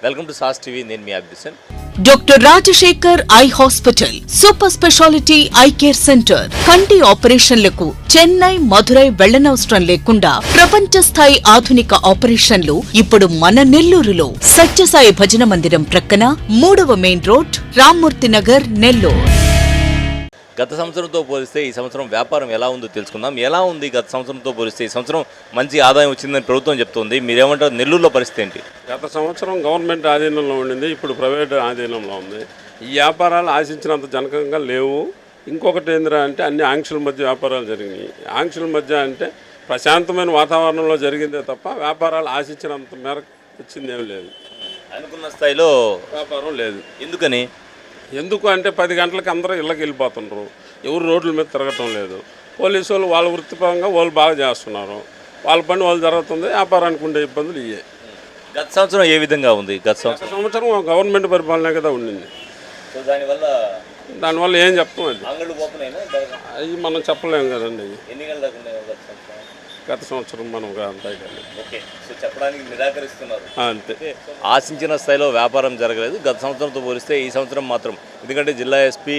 Welcome to సాస్ TV. నేను మీ అభిసన్. Doctor Rajasekhar eye hospital super speciality eye care centre. కంటి ఆపరేషన్లకు చెన్నై, మధురై వెళ్లనవసరం లేకుండా ప్రపంచ స్థాయి ఆధునిక ఆపరేషన్లు ఇప్పుడు మన నెల్లూరులో. సత్యసాయి భజన మందిరం ప్రక్కన 3వ మెయిన్ రోడ్, రామ్మూర్తి నగర్, నెల్లూరు. గత సంవత్సరంతో పోలిస్తే ఈ సంవత్సరం వ్యాపారం ఎలా ఉందో తెలుసుకుందాం. ఎలా ఉంది గత సంవత్సరంతో పోలిస్తే ఈ సంవత్సరం మంచి ఆదాయం వచ్చిందని ప్రభుత్వం చెప్తోంది. మీరేమంటారు? నెల్లూరులో పరిస్థితి ఏంటి? గత సంవత్సరం గవర్నమెంట్ ఆధీనంలో ఉండింది, ఇప్పుడు ప్రైవేట్ ఆధీనంలో ఉంది. ఈ వ్యాపారాలు ఆశించినంత జనకంగా లేవు. ఇంకొకటి ఏందిరా అంటే అన్ని ఆంక్షల మధ్య వ్యాపారాలు జరిగినాయి. ఆంక్షల మధ్య అంటే ప్రశాంతమైన వాతావరణంలో జరిగిందే తప్ప వ్యాపారాలు ఆశించినంత మేరకు వచ్చిందేం లేదు. అనుకున్న స్థాయిలో వ్యాపారం లేదు. ఎందుకని? ఎందుకు అంటే 10 గంటలకు అందరూ ఇళ్ళకి వెళ్ళిపోతున్నారు. ఎవరు రోడ్ల మీద తిరగటం లేదు. పోలీసు వాళ్ళు వాళ్ళ వృత్తిపరంగా వాళ్ళు బాగా చేస్తున్నారు. వాళ్ళ పని వాళ్ళు జరుగుతుంది. వ్యాపారానికి ఉండే ఇబ్బందులు ఇవే. గత సంవత్సరం ఏ విధంగా ఉంది? గత సంవత్సరం గవర్నమెంట్ పరిపాలన కదా ఉండింది. సో దానివల్ల ఏం చెప్తాం, అది అవి మనం చెప్పలేము కదండి. గత సంవత్సరం మనం అంతే కానీ చెప్పడానికి నిరాకరిస్తున్నారు. అంతే. ఆశించిన స్థాయిలో వ్యాపారం జరగలేదు గత సంవత్సరంతో పోలిస్తే ఈ సంవత్సరం మాత్రం. ఎందుకంటే జిల్లా ఎస్పీ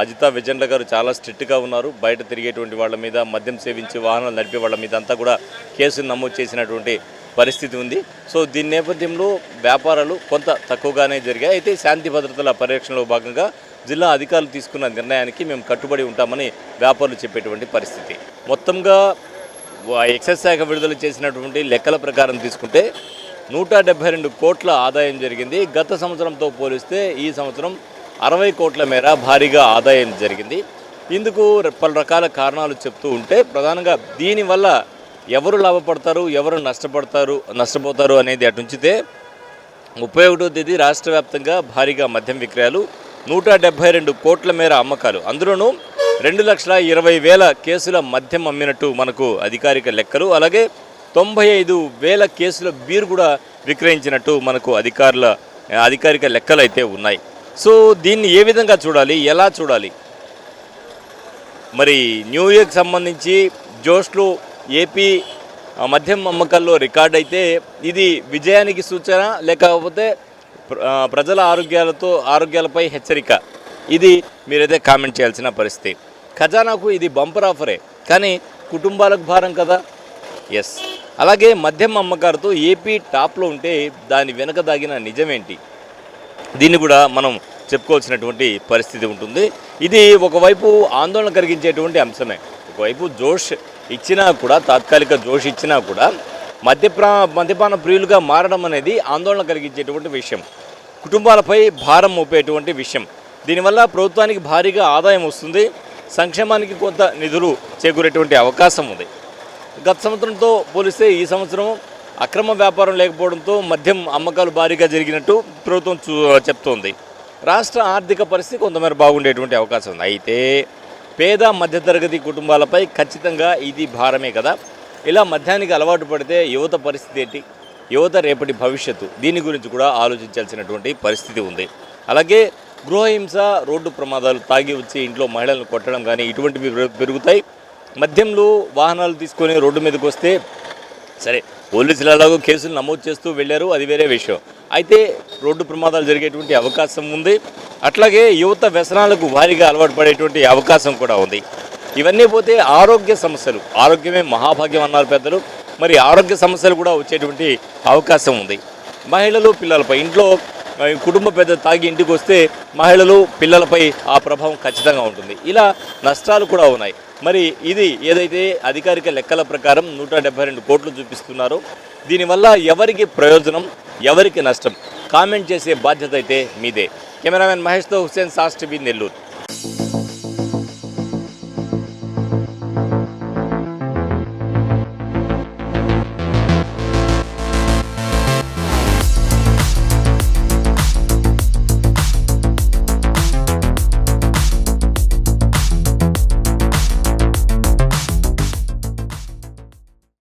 అజితా విజెండ్ల గారు చాలా స్ట్రిక్ట్గా ఉన్నారు. బయట తిరిగేటువంటి వాళ్ళ మీద, మద్యం సేవించి వాహనాలు నడిపే వాళ్ళ మీద అంతా కూడా కేసులు నమోదు చేసినటువంటి పరిస్థితి ఉంది. సో దీని నేపథ్యంలో వ్యాపారాలు కొంత తక్కువగానే జరిగాయి. అయితే శాంతి భద్రతల పరిరక్షణలో భాగంగా జిల్లా అధికారులు తీసుకున్న నిర్ణయానికి మేము కట్టుబడి ఉంటామని వ్యాపారులు చెప్పేటువంటి పరిస్థితి. మొత్తంగా ఎక్సైజ్ శాఖ విడుదల చేసినటువంటి లెక్కల ప్రకారం తీసుకుంటే 172 కోట్ల ఆదాయం జరిగింది. గత సంవత్సరంతో పోలిస్తే ఈ సంవత్సరం 60 కోట్ల మేర భారీగా ఆదాయం జరిగింది. ఇందుకు పలు రకాల కారణాలు చెప్తూ ఉంటే ప్రధానంగా దీనివల్ల ఎవరు లాభపడతారు, ఎవరు నష్టపోతారు అనేది అటు ఉంచితే 31వ తేదీ రాష్ట్ర వ్యాప్తంగా భారీగా మద్యం విక్రయాలు, 172 కోట్ల మేర అమ్మకాలు, అందులోనూ 2,20,000 కేసుల మద్యం అమ్మినట్టు మనకు అధికారిక లెక్కలు. అలాగే 95,000 కేసుల బీర్ కూడా విక్రయించినట్టు మనకు అధికారిక లెక్కలు అయితే ఉన్నాయి. సో దీన్ని ఏ విధంగా చూడాలి, ఎలా చూడాలి? మరి న్యూ ఇయర్కి సంబంధించి జోష్లో ఏపీ మద్యం అమ్మకాల్లో రికార్డ్ అయితే ఇది విజయానికి సూచన, లేకపోతే ప్రజల ఆరోగ్యాలపై హెచ్చరిక? ఇది మీరైతే కామెంట్ చేయాల్సిన పరిస్థితి. ఖజానాకు ఇది బంపర్ ఆఫరే, కానీ కుటుంబాలకు భారం కదా. ఎస్. అలాగే మద్యం అమ్మకాలతో ఏపీ టాప్లో ఉంటే దాని వెనక దాగిన నిజమేంటి? దీన్ని కూడా మనం చెప్పుకోవాల్సినటువంటి పరిస్థితి ఉంటుంది. ఇది ఒకవైపు ఆందోళన కలిగించేటువంటి అంశమే. ఒకవైపు జోష్ ఇచ్చినా కూడా, తాత్కాలిక జోష్ ఇచ్చినా కూడా మద్యపాన ప్రియులుగా మారడం అనేది ఆందోళన కలిగించేటువంటి విషయం, కుటుంబాలపై భారం మోపేటువంటి విషయం. దీనివల్ల ప్రభుత్వానికి భారీగా ఆదాయం వస్తుంది, సంక్షేమానికి కొంత నిధులు చేకూరేటువంటి అవకాశం ఉంది. గత సంవత్సరంతో పోలిస్తే ఈ సంవత్సరం అక్రమ వ్యాపారం లేకపోవడంతో మద్యం అమ్మకాలు భారీగా జరిగినట్టు ప్రభుత్వం చెప్తోంది. రాష్ట్ర ఆర్థిక పరిస్థితి కొంతమేర బాగుండేటువంటి అవకాశం ఉంది. అయితే పేద మధ్యతరగతి కుటుంబాలపై ఖచ్చితంగా ఇది భారమే కదా. ఇలా మద్యానికి అలవాటు పడితే యువత పరిస్థితి ఏంటి? యువత రేపటి భవిష్యత్తు, దీని గురించి కూడా ఆలోచించాల్సినటువంటి పరిస్థితి ఉంది. అలాగే గృహహింస, రోడ్డు ప్రమాదాలు, తాగి వచ్చి ఇంట్లో మహిళలను కొట్టడం కానీ ఇటువంటివి పెరుగుతాయి. మద్యంలో వాహనాలు తీసుకొని రోడ్డు మీదకి వస్తే సరే, పోలీసులు అలాగో కేసులు నమోదు చేస్తూ వెళ్ళారు, అది వేరే విషయం. అయితే రోడ్డు ప్రమాదాలు జరిగేటువంటి అవకాశం ఉంది. అట్లాగే యువత వ్యసనాలకు భారీగా అలవాటు పడేటువంటి అవకాశం కూడా ఉంది. ఇవన్నీ పోతే ఆరోగ్య సమస్యలు, ఆరోగ్యమే మహాభాగ్యం అన్నారు పెద్దలు. మరి ఆరోగ్య సమస్యలు కూడా వచ్చేటువంటి అవకాశం ఉంది. మహిళలు, పిల్లలపై, ఇంట్లో కుటుంబ పెద్ద తాగి ఇంటికి వస్తే మహిళలు, పిల్లలపై ఆ ప్రభావం ఖచ్చితంగా ఉంటుంది. ఇలా నష్టాలు కూడా ఉన్నాయి. మరి ఇది ఏదైతే అధికారిక లెక్కల ప్రకారం 172 కోట్లు చూపిస్తున్నారో దీనివల్ల ఎవరికి ప్రయోజనం, ఎవరికి నష్టం? కామెంట్ చేసే బాధ్యత అయితే మీదే. కెమెరామెన్ మహేష్తో హుస్సేన్, సాస్ టీవీ, నెల్లూరు.